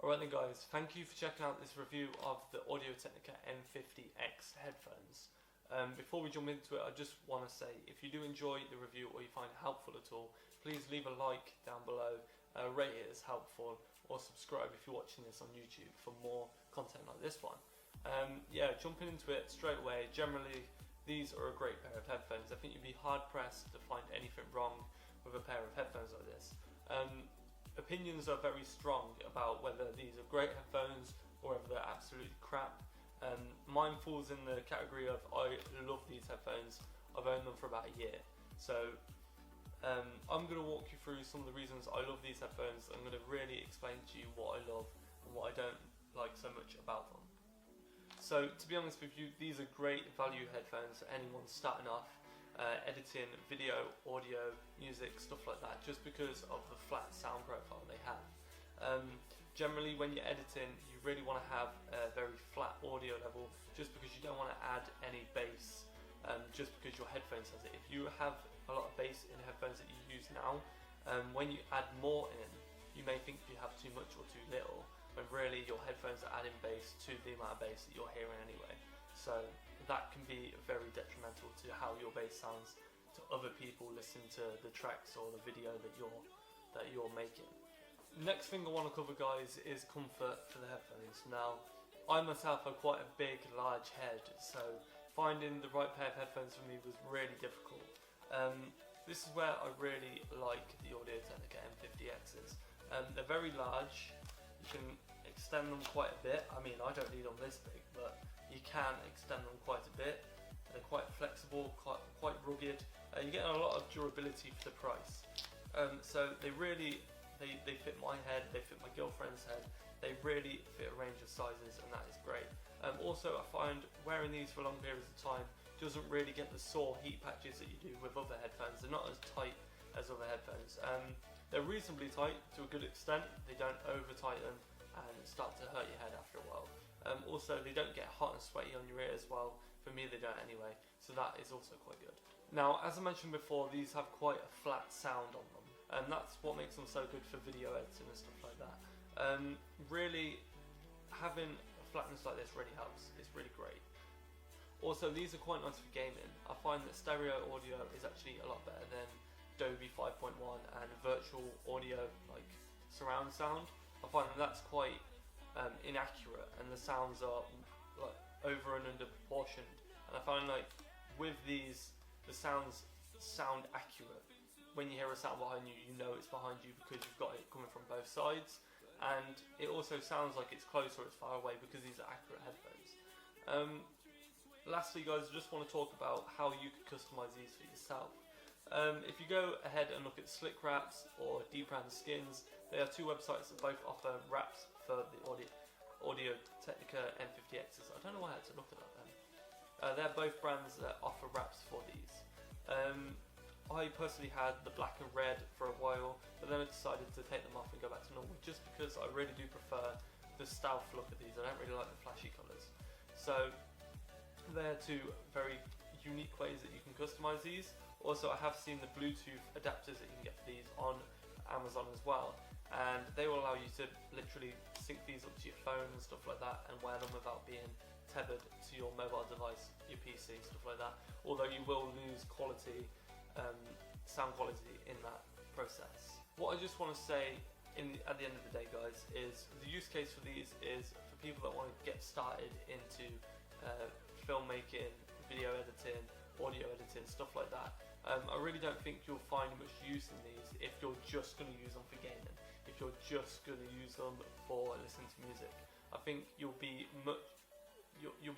Alright then guys, thank you for checking out this review of the Audio-Technica M50x headphones. Before we jump into it, I just want to say, if you do enjoy the review or you find it helpful at all, please leave a like down below, rate it as helpful, or subscribe if you're watching this on YouTube for more content like this one. Jumping into it straight away, generally these are a great pair of headphones. I think you'd be hard pressed to find anything wrong with a pair of headphones like this. Opinions are very strong about whether these are great headphones or whether they're absolutely crap. Mine falls in the category of I love these headphones. I've owned them for about a year. So I'm going to walk you through some of the reasons I love these headphones. I'm going to really explain to you what I love and what I don't like so much about them. So to be honest with you, these are great value headphones for anyone starting off, editing video, audio, music, stuff like that, just because of the flat sound profile they have. Generally when you're editing, you really want to have a very flat audio level, just because you don't want to add any bass, just because your headphones has it. If you have a lot of bass in headphones that you use now, when you add more in, you may think you have too much or too little, when really your headphones are adding bass to the amount of bass that you're hearing anyway. So that can be very detrimental to how your bass sounds to other people listening to the tracks or the video that you're making. Next thing I want to cover, guys, is comfort for the headphones. Now, I myself have quite a big, large head, so finding the right pair of headphones for me was really difficult. This is where I really like the Audio-Technica M50Xs. They're very large. You can extend them quite a bit. I mean, I don't need them this big, but you can extend them quite a bit. They're quite flexible, quite rugged. You're getting a lot of durability for the price. So they really they fit my head, they fit my girlfriend's head. They really fit a range of sizes, and that is great. Also, I find wearing these for long periods of time doesn't really get the sore heat patches that you do with other headphones. They're not as tight as other headphones. They're reasonably tight to a good extent. They don't over tighten and start to hurt your head after a while. Also, they don't get hot and sweaty on your ear as well. For me, they don't anyway, so that is also quite good. Now, as I mentioned before, these have quite a flat sound on them, and that's what makes them so good for video editing and stuff like that. Really, having a flatness like this really helps. It's really great. Also, these are quite nice for gaming. I find that stereo audio is actually a lot better than Dolby 5.1 and virtual audio, like surround sound. I find that that's quite inaccurate, and the sounds are like over and under proportioned. And I find like with these, the sounds sound accurate. When you hear a sound behind you, you know it's behind you because you've got it coming from both sides. And it also sounds like it's close or it's far away because these are accurate headphones. Lastly, guys, I just want to talk about how you could customize these for yourself. If you go ahead and look at Slick Wraps or Deep Brand Skins, they are two websites that both offer wraps for the Audio-Technica M50Xs. I don't know why I had to look at that then. They're both brands that offer wraps for these. I personally had the black and red for a while, but then I decided to take them off and go back to normal, just because I really do prefer the stealth look of these. I don't really like the flashy colours. So they're two very unique ways that you can customize these. Also, I have seen the Bluetooth adapters that you can get for these on Amazon as well, and they will allow you to literally sync these up to your phone and stuff like that, and wear them without being tethered to your mobile device, your PC, stuff like that. Although you will lose quality, sound quality in that process. What I just want to say at the end of the day, guys, is the use case for these is for people that want to get started into filmmaking, video editing, audio editing, stuff like that. I really don't think you'll find much use in these if you're just going to use them for gaming, if you're just going to use them for listening to music. I think you'll be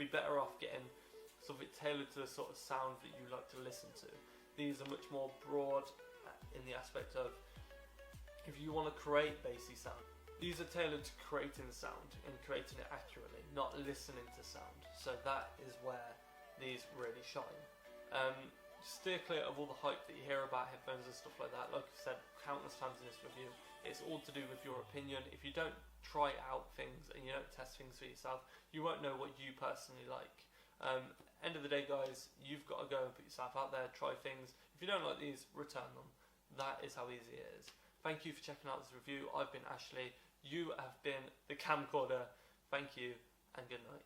better off getting something tailored to the sort of sound that you like to listen to. These are much more broad in the aspect of if you want to create bassy sound. These are tailored to creating sound and creating it accurately, not listening to sound. So that is where these really shine. Steer clear of all the hype that you hear about headphones and stuff like that. Like I've said countless times in this review, it's all to do with your opinion. If you don't try out things and you don't test things for yourself, you won't know what you personally like. End of the day, guys, you've got to go and put yourself out there, try things. If you don't like these, return them. That is how easy it is. Thank you for checking out this review. I've been Ashley. you have been the camcorder. Thank you and good night.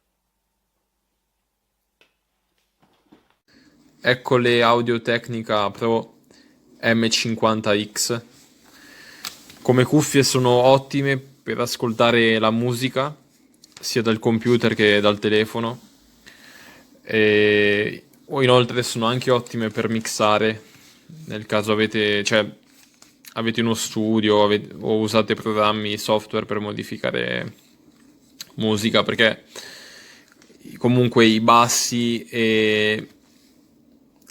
Ecco le Audio-Technica M50x. Come cuffie sono ottime per ascoltare la musica, sia dal computer che dal telefono. O inoltre sono anche ottime per mixare, nel caso avete uno studio o usate programmi, software per modificare musica, perché comunque i bassi e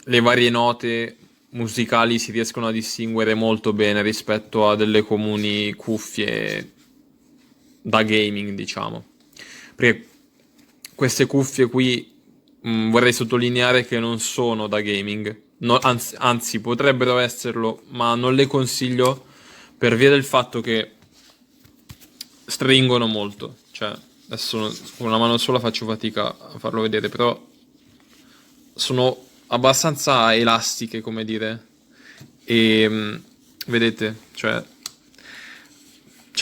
le varie note musicali si riescono a distinguere molto bene rispetto a delle comuni cuffie da gaming, diciamo. Perché queste cuffie qui vorrei sottolineare che non sono da gaming, anzi potrebbero esserlo, ma non le consiglio per via del fatto che stringono molto. Cioè, adesso con una mano sola faccio fatica a farlo vedere, però sono abbastanza elastiche, come dire, e vedete, cioè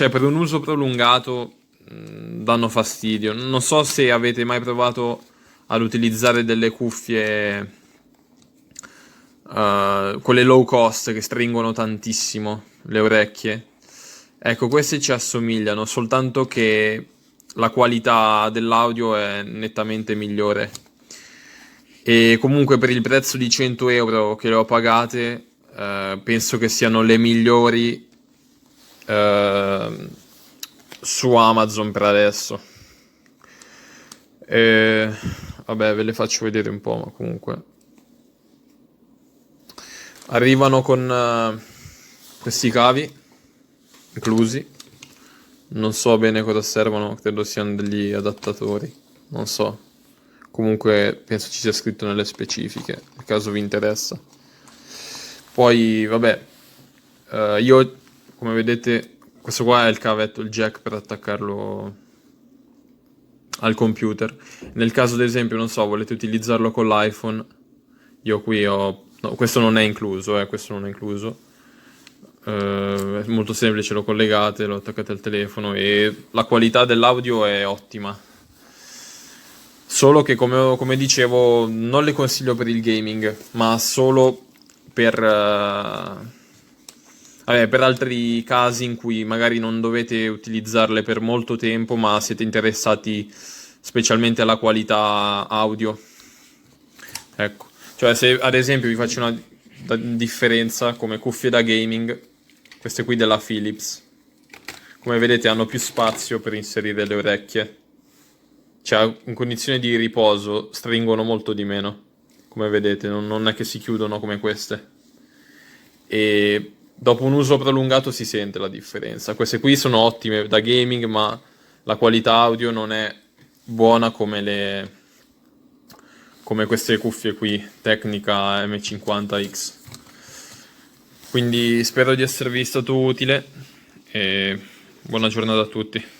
per un uso prolungato danno fastidio. Non so se avete mai provato ad utilizzare delle cuffie quelle low cost che stringono tantissimo le orecchie. Ecco, queste ci assomigliano, soltanto che la qualità dell'audio è nettamente migliore. E comunque per il prezzo di 100 euro che le ho pagate, penso che siano le migliori su Amazon per adesso. Vabbè, ve le faccio vedere un po', ma comunque arrivano con questi cavi inclusi. Non so bene cosa servono, credo siano degli adattatori, non so. Comunque penso ci sia scritto nelle specifiche, nel caso vi interessa. Poi, vabbè, io, come vedete, questo qua è il cavetto, il jack per attaccarlo al computer. Nel caso, ad esempio, non so, volete utilizzarlo con l'iPhone, io qui ho... No, questo non è incluso, questo non è incluso. È molto semplice, lo collegate, lo attaccate al telefono e la qualità dell'audio è ottima. Solo che, come dicevo, non le consiglio per il gaming, ma solo per altri casi in cui magari non dovete utilizzarle per molto tempo, ma siete interessati specialmente alla qualità audio. Ecco, cioè se ad esempio vi faccio una differenza come cuffie da gaming, queste qui della Philips, come vedete hanno più spazio per inserire le orecchie. Cioè, in condizioni di riposo stringono molto di meno, come vedete, non è che si chiudono come queste. E dopo un uso prolungato si sente la differenza. Queste qui sono ottime da gaming, ma la qualità audio non è buona come queste cuffie qui, Technica M50x. Quindi spero di esservi stato utile e buona giornata a tutti.